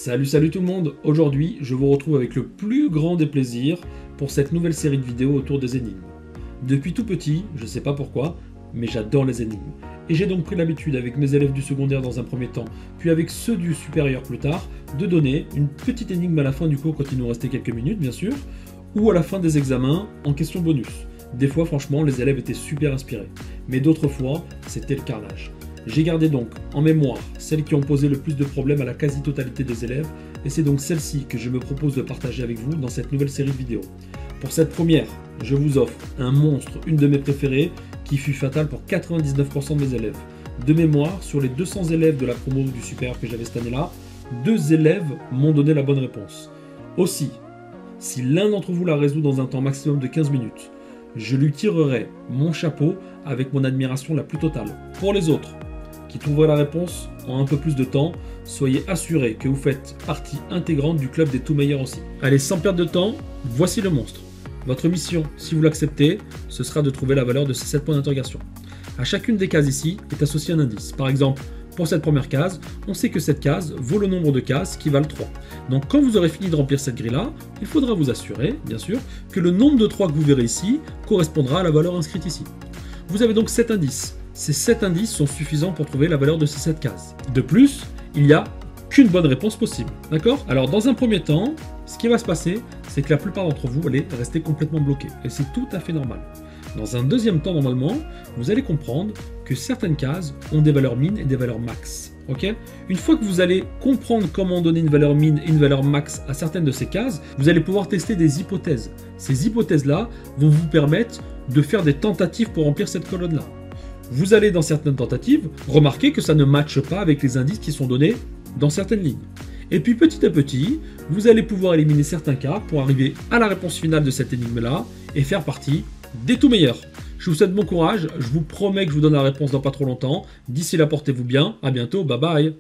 Salut tout le monde. Aujourd'hui, je vous retrouve avec le plus grand des plaisirs pour cette nouvelle série de vidéos autour des énigmes. Depuis tout petit, je sais pas pourquoi, mais j'adore les énigmes. Et j'ai donc pris l'habitude avec mes élèves du secondaire dans un premier temps, puis avec ceux du supérieur plus tard, de donner une petite énigme à la fin du cours quand il nous restait quelques minutes bien sûr, ou à la fin des examens en question bonus. Des fois franchement les élèves étaient super inspirés, mais d'autres fois c'était le carnage. J'ai gardé donc en mémoire celles qui ont posé le plus de problèmes à la quasi-totalité des élèves, et c'est donc celle-ci que je me propose de partager avec vous dans cette nouvelle série de vidéos. Pour cette première, je vous offre un monstre, une de mes préférées, qui fut fatale pour 99% de mes élèves. De mémoire, sur les 200 élèves de la promo du supérieur que j'avais cette année-là, 2 élèves m'ont donné la bonne réponse. Aussi, si l'un d'entre vous la résout dans un temps maximum de 15 minutes, je lui tirerai mon chapeau avec mon admiration la plus totale. Pour les autres, qui trouveraient la réponse en un peu plus de temps, soyez assurés que vous faites partie intégrante du club des tout meilleurs aussi. Allez, sans perdre de temps, voici le monstre. Votre mission, si vous l'acceptez, ce sera de trouver la valeur de ces 7 points d'interrogation. À chacune des cases ici est associé un indice. Par exemple, pour cette première case, on sait que cette case vaut le nombre de cases qui valent 3. Donc quand vous aurez fini de remplir cette grille-là, il faudra vous assurer, bien sûr, que le nombre de 3 que vous verrez ici correspondra à la valeur inscrite ici. Vous avez donc 7 indices. Ces 7 indices sont suffisants pour trouver la valeur de ces 7 cases. De plus, il n'y a qu'une bonne réponse possible, d'accord? Alors dans un premier temps, ce qui va se passer, c'est que la plupart d'entre vous allez rester complètement bloqués, et c'est tout à fait normal. Dans un deuxième temps, normalement, vous allez comprendre que certaines cases ont des valeurs min et des valeurs max, ok? Une fois que vous allez comprendre comment donner une valeur min et une valeur max à certaines de ces cases, vous allez pouvoir tester des hypothèses. Ces hypothèses-là vont vous permettre de faire des tentatives pour remplir cette colonne-là. Vous allez, dans certaines tentatives, remarquer que ça ne matche pas avec les indices qui sont donnés dans certaines lignes. Et puis petit à petit, vous allez pouvoir éliminer certains cas pour arriver à la réponse finale de cette énigme-là et faire partie des tout meilleurs. Je vous souhaite bon courage, je vous promets que je vous donne la réponse dans pas trop longtemps. D'ici là, portez-vous bien, à bientôt, bye bye.